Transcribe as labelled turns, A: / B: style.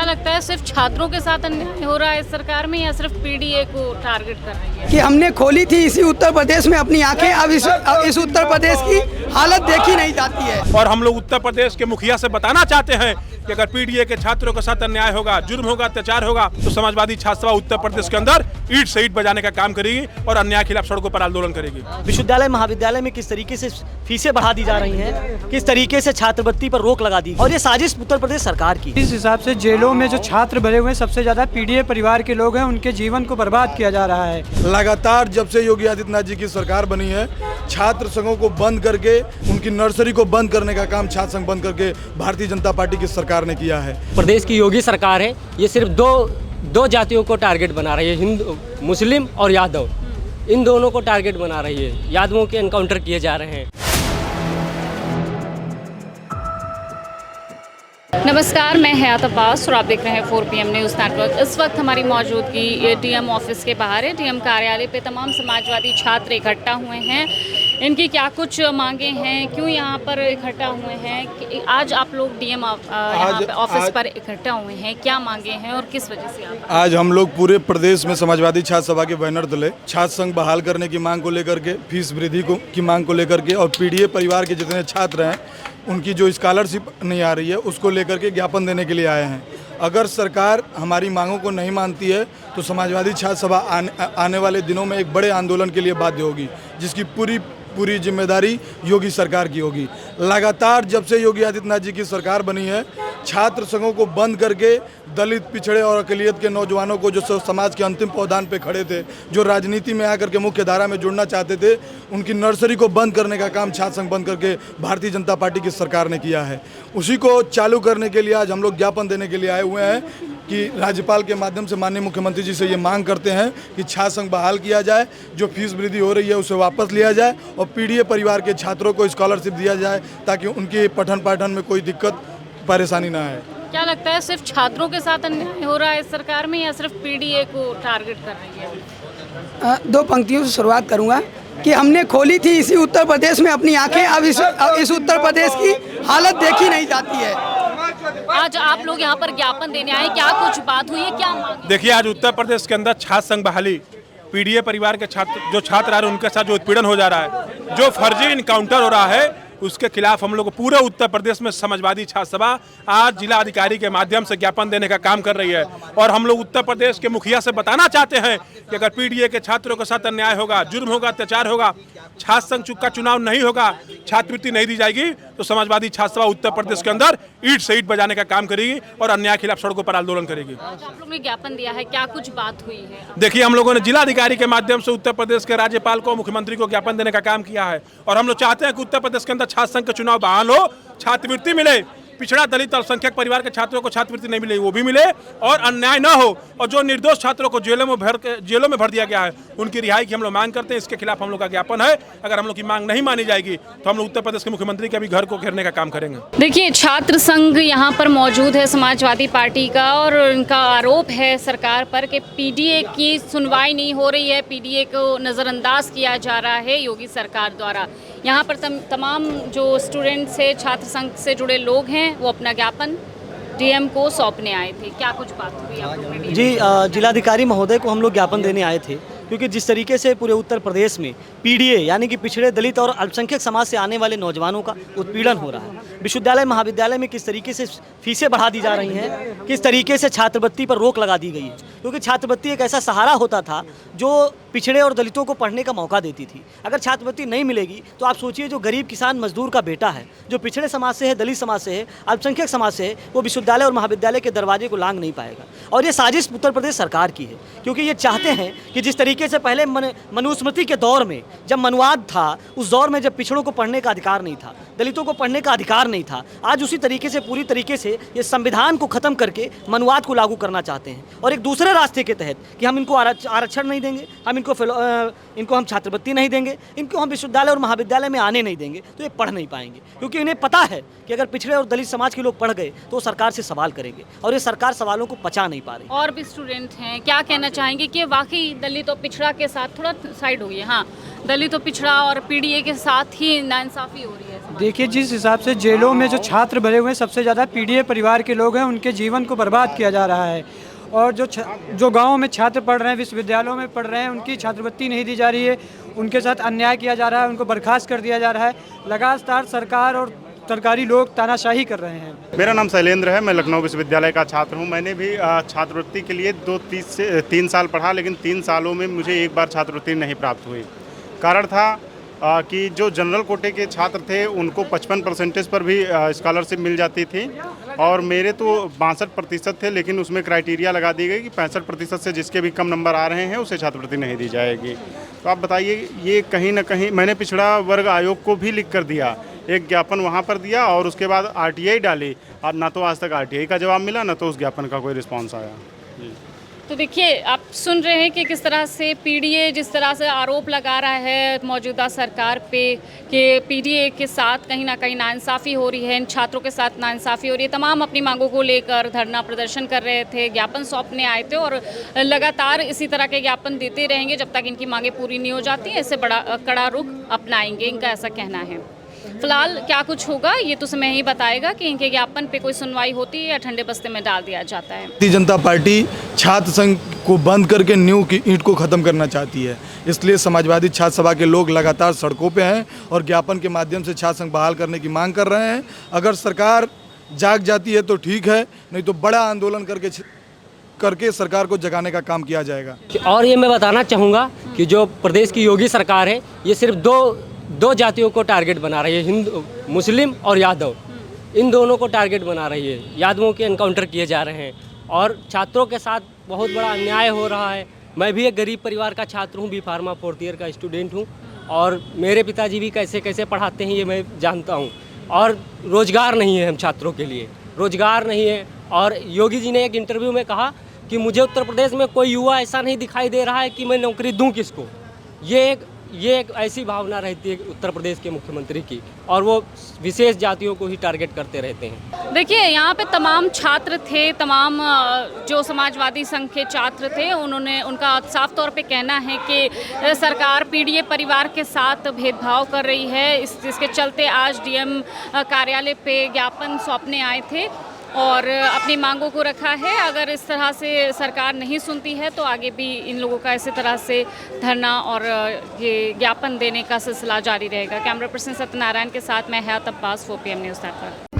A: क्या लगता है सिर्फ छात्रों के साथ अन्याय हो रहा है इस सरकार में या सिर्फ पीडीए को टारगेट कर रही है?
B: कि हमने खोली थी इसी उत्तर प्रदेश में अपनी आंखें, अब इस उत्तर प्रदेश की हालत देखी नहीं जाती है।
C: और हम लोग उत्तर प्रदेश के मुखिया से बताना चाहते हैं कि अगर पीडीए के छात्रों के साथ अन्याय होगा, जुर्म होगा, अत्याचार होगा तो समाजवादी छात्र सभा उत्तर प्रदेश के अंदर ईंट से ईंट बजाने का काम करेगी और अन्याय के खिलाफ सड़कों पर आंदोलन करेगी।
D: विश्वविद्यालय महाविद्यालय में किस तरीके से फीसें बढ़ा दी जा रही हैं, किस तरीके से छात्रवृत्ति पर रोक लगा दी, और ये साजिश उत्तर प्रदेश सरकार की।
E: इस हिसाब से जेलों में जो छात्र भरे हुए हैं सबसे ज्यादा पीडीए परिवार के लोग हैं, उनके जीवन को बर्बाद किया जा रहा है।
F: लगातार जब से योगी आदित्यनाथ जी की सरकार बनी है, छात्र संघों को बंद करके, उनकी नर्सरी को बंद करने का काम छात्र संघ बंद करके भारतीय जनता पार्टी की सरकार ने किया है।
G: प्रदेश की योगी सरकार है, ये सिर्फ दो जातियों को टारगेट बना रही है, हिंदू, मुस्लिम और यादव। इन दोनों को टारगेट बना रही है। यादवों के एनकाउंटर किए जा रहे हैं।
A: नमस्कार, मैं हयात अब्बास और आप देख रहे हैं 4 PM न्यूज़ नेटवर्क। इस वक्त हमारी मौजूदगी डीएम ऑफिस के बाहर है। डीएम कार्यालय पे तमाम समाजवादी छात्र इकट्ठा हुए हैं। इनकी क्या कुछ मांगे हैं, क्यों यहाँ पर इकट्ठा हुए हैं? आज आप लोग डीएम ऑफिस पर इकट्ठा हुए हैं, क्या मांगे हैं और किस वजह से आप?
F: आज हम लोग पूरे प्रदेश में समाजवादी छात्र सभा के बैनर तले छात्र संघ बहाल करने की मांग को लेकर के, फीस वृद्धि की मांग को लेकर के और पीडीए परिवार के जितने छात्र हैं उनकी जो स्कॉलरशिप नहीं आ रही है उसको लेकर के ज्ञापन देने के लिए आए हैं। अगर सरकार हमारी मांगों को नहीं मानती है तो समाजवादी छात्र सभा आने वाले दिनों में एक बड़े आंदोलन के लिए बाध्य होगी, जिसकी पूरी जिम्मेदारी योगी सरकार की होगी। लगातार जब से योगी आदित्यनाथ जी की सरकार बनी है, छात्र संघों को बंद करके दलित, पिछड़े और अक़लियत के नौजवानों को, जो समाज के अंतिम पौधान पे खड़े थे, जो राजनीति में आकर के मुख्य धारा में जुड़ना चाहते थे, उनकी नर्सरी को बंद करने का काम छात्र संघ बंद करके भारतीय जनता पार्टी की सरकार ने किया है। उसी को चालू करने के लिए आज हम लोग ज्ञापन देने के लिए आए हुए हैं कि राज्यपाल के माध्यम से माननीय मुख्यमंत्री जी से ये मांग करते हैं कि छात्र संघ बहाल किया जाए, जो फीस वृद्धि हो रही है उसे वापस लिया जाए और पीडीए परिवार के छात्रों को स्कॉलरशिप दिया जाए ताकि उनकी पठन पाठन में कोई दिक्कत परेशानी ना आए।
A: क्या लगता है सिर्फ छात्रों के साथ अन्याय हो रहा है इस सरकार में या सिर्फ पीडीए को टारगेट कर रही है?
B: 2 पंक्तियों से शुरुआत करूंगा कि हमने खोली थी इसी उत्तर प्रदेश में अपनी आंखें, अब इस उत्तर प्रदेश की हालत देखी नहीं जाती है।
A: आज आप लोग यहाँ पर ज्ञापन देने आए, क्या कुछ बात हुई है, क्या मांग?
C: देखिए, आज उत्तर प्रदेश के अंदर छात्र संघ बहाली, पीडीए परिवार के छात्र आ रहे हैं उनके साथ जो उत्पीड़न हो जा रहा है, जो फर्जी इनकाउंटर हो रहा है, उसके खिलाफ हम लोग पूरे उत्तर प्रदेश में समाजवादी छात्र सभा आज जिला अधिकारी के माध्यम से ज्ञापन देने का काम कर रही है। और हम लोग उत्तर प्रदेश के मुखिया से बताना चाहते हैं कि अगर पीडीए के छात्रों के साथ अन्याय होगा, जुर्म होगा, अत्याचार होगा, छात्र संघ का चुनाव नहीं होगा, छात्रवृत्ति नहीं दी जाएगी तो समाजवादी छात्र सभा उत्तर प्रदेश के अंदर ईंट से ईंट बजाने का काम करेगी और अन्याय के खिलाफ सड़कों पर आंदोलन करेगी।
A: आप लोगों ने ज्ञापन दिया है, क्या कुछ बात हुई है?
C: देखिए, हम लोगों ने जिला अधिकारी के माध्यम से उत्तर प्रदेश के राज्यपाल को, मुख्यमंत्री को ज्ञापन देने का काम किया है और हम लोग चाहते हैं कि उत्तर प्रदेश के अंदर छात्र संघ का चुनाव बहाल हो, छात्रवृत्ति मिले, पिछड़ा, दलित, अल्पसंख्यक परिवार के छात्रों को छात्रवृत्ति नहीं मिले वो भी मिले और अन्याय न हो, और जो निर्दोष छात्रों को जेलों में भर दिया गया है उनकी रिहाई की हम लोग मांग करते हैं। इसके खिलाफ हम लोग का ज्ञापन है। अगर हम लोग की मांग नहीं मानी जाएगी तो हम लोग उत्तर प्रदेश के मुख्यमंत्री के भी घर को घेरने का काम करेंगे।
A: देखिए, छात्र संघ यहाँ पर मौजूद है समाजवादी पार्टी का और उनका आरोप है सरकार पर कि पीडीए की सुनवाई नहीं हो रही है, पीडीए को नज़रअंदाज किया जा रहा है योगी सरकार द्वारा। यहाँ पर तमाम जो स्टूडेंट्स है, छात्र संघ से जुड़े लोग हैं, वो अपना ज्ञापन डीएम को सौंपने आए थे। क्या कुछ बात हुई आप लोगों ने?
D: जी, जिलाधिकारी महोदय को हम लोग ज्ञापन देने आए थे क्योंकि जिस तरीके से पूरे उत्तर प्रदेश में पीडीए यानी कि पिछड़े, दलित और अल्पसंख्यक समाज से आने वाले नौजवानों का उत्पीड़न हो रहा है, विश्वविद्यालय महाविद्यालय में किस तरीके से फीसें बढ़ा दी जा रही हैं, किस तरीके से छात्रवृत्ति पर रोक लगा दी गई है, क्योंकि छात्रवृत्ति एक ऐसा सहारा होता था जो पिछड़े और दलितों को पढ़ने का मौका देती थी। अगर छात्रवृत्ति नहीं मिलेगी तो आप सोचिए, जो गरीब किसान मजदूर का बेटा है, जो पिछड़े समाज से है, दलित समाज से है, अल्पसंख्यक समाज से है, वो विश्वविद्यालय और महाविद्यालय के दरवाजे को लांघ नहीं पाएगा। और ये साजिश उत्तर प्रदेश सरकार की है, क्योंकि ये चाहते हैं कि जिस तरीके से पहले मनुस्मृति के दौर में जब मनुवाद था, उस दौर में जब पिछड़ों को पढ़ने का अधिकार नहीं था, दलितों को पढ़ने का अधिकार नहीं था, आज उसी तरीके से पूरी तरीके से ये संविधान को खत्म करके मनुवाद को लागू करना चाहते हैं और एक दूसरे रास्ते के तहत कि हम इनको आरक्षण नहीं देंगे, हम इनको हम छात्रवृत्ति नहीं देंगे, इनको हम विश्वविद्यालय और महाविद्यालय में आने नहीं देंगे, तो ये पढ़ नहीं पाएंगे, क्योंकि इन्हें पता है कि अगर पिछड़े और दलित समाज के लोग पढ़ गए तो सरकार से सवाल करेंगे और ये सरकार सवालों को पचा नहीं पा रही।
A: और भी स्टूडेंट हैं, क्या कहना चाहेंगे कि वाकई दलित और पिछड़ा के साथ, थोड़ा साइड होइए, हाँ, दलित और पिछड़ा और पीडीए के साथ ही नाइंसाफी हो रही है?
E: देखिए, जिस हिसाब से जेलों में जो छात्र भरे हुए हैं, सबसे ज़्यादा पीडीए परिवार के लोग हैं, उनके जीवन को बर्बाद किया जा रहा है। और जो गाँव में छात्र पढ़ रहे हैं, विश्वविद्यालयों में पढ़ रहे हैं, उनकी छात्रवृत्ति नहीं दी जा रही है, उनके साथ अन्याय किया जा रहा है, उनको बर्खास्त कर दिया जा रहा है। लगातार सरकार और सरकारी लोग तानाशाही कर रहे हैं।
H: मेरा नाम शैलेंद्र है, मैं लखनऊ विश्वविद्यालय का छात्र हूं। मैंने भी छात्रवृत्ति के लिए 3 साल पढ़ा, लेकिन 3 सालों में मुझे एक बार छात्रवृत्ति नहीं प्राप्त हुई। कारण था कि जो जनरल कोटे के छात्र थे उनको 55% पर भी स्कॉलरशिप मिल जाती थी, और मेरे तो 62% थे, लेकिन उसमें क्राइटेरिया लगा दी गई कि 65% से जिसके भी कम नंबर आ रहे हैं उसे छात्रवृत्ति नहीं दी जाएगी। तो आप बताइए, ये कहीं ना कहीं मैंने पिछड़ा वर्ग आयोग को भी लिख कर दिया, एक ज्ञापन वहाँ पर दिया, और उसके बाद RTI डाली, और ना तो आज तक RTI का जवाब मिला, ना तो उस ज्ञापन का कोई रिस्पॉन्स आया।
A: तो देखिए, आप सुन रहे हैं कि किस तरह से पीडीए जिस तरह से आरोप लगा रहा है मौजूदा सरकार पे कि पीडीए के साथ कहीं ना कहीं नाइंसाफ़ी हो रही है, इन छात्रों के साथ नाइंसाफ़ी हो रही है। तमाम अपनी मांगों को लेकर धरना प्रदर्शन कर रहे थे, ज्ञापन सौंपने आए थे, और लगातार इसी तरह के ज्ञापन देते रहेंगे जब तक इनकी मांगें पूरी नहीं हो जाती। ऐसे बड़ा कड़ा रुख अपनाएंगे, इनका ऐसा कहना है। फिलहाल क्या कुछ होगा ये तो समय ही बताएगा कि इनके ज्ञापन पे कोई सुनवाई होती है या ठंडे बस्ते में डाल दिया जाता है।
F: भारतीय जनता पार्टी छात्र संघ को बंद करके नींव की ईंट को ख़त्म करना चाहती है, इसलिए समाजवादी छात्र सभा के लोग लगातार सड़कों पे हैं और ज्ञापन के माध्यम से छात्र संघ बहाल करने की मांग कर रहे हैं। अगर सरकार जाग जाती है तो ठीक है, नहीं तो बड़ा आंदोलन करके सरकार को जगाने का काम किया जाएगा।
G: और ये मैं बताना चाहूँगा कि जो प्रदेश की योगी सरकार है, ये सिर्फ दो जातियों को टारगेट बना रही है, हिंदू, मुस्लिम और यादव। इन दोनों को टारगेट बना रही है। यादवों के एनकाउंटर किए जा रहे हैं और छात्रों के साथ बहुत बड़ा अन्याय हो रहा है। मैं भी एक गरीब परिवार का छात्र हूँ, B.Pharma 4th ईयर का स्टूडेंट हूँ, और मेरे पिताजी भी कैसे कैसे पढ़ाते हैं ये मैं जानता हूँ। और रोज़गार नहीं है, हम छात्रों के लिए रोज़गार नहीं है। और योगी जी ने एक इंटरव्यू में कहा कि मुझे उत्तर प्रदेश में कोई युवा ऐसा नहीं दिखाई दे रहा है कि मैं नौकरी दूँ किसको। ये एक ऐसी भावना रहती है उत्तर प्रदेश के मुख्यमंत्री की, और वो विशेष जातियों को ही टारगेट करते रहते हैं।
A: देखिए, यहाँ पे तमाम छात्र थे, तमाम जो समाजवादी संघ के छात्र थे, उनका साफ तौर पे कहना है कि सरकार पीडीए परिवार के साथ भेदभाव कर रही है। इसके चलते आज DM कार्यालय पे ज्ञापन सौंपने आए थे और अपनी मांगों को रखा है। अगर इस तरह से सरकार नहीं सुनती है तो आगे भी इन लोगों का इसी तरह से धरना और ये ज्ञापन देने का सिलसिला जारी रहेगा। कैमरा पर्सन सत्यनारायण के साथ मैं हयात अब्बास, 4PM न्यूज़ नेटवर्क।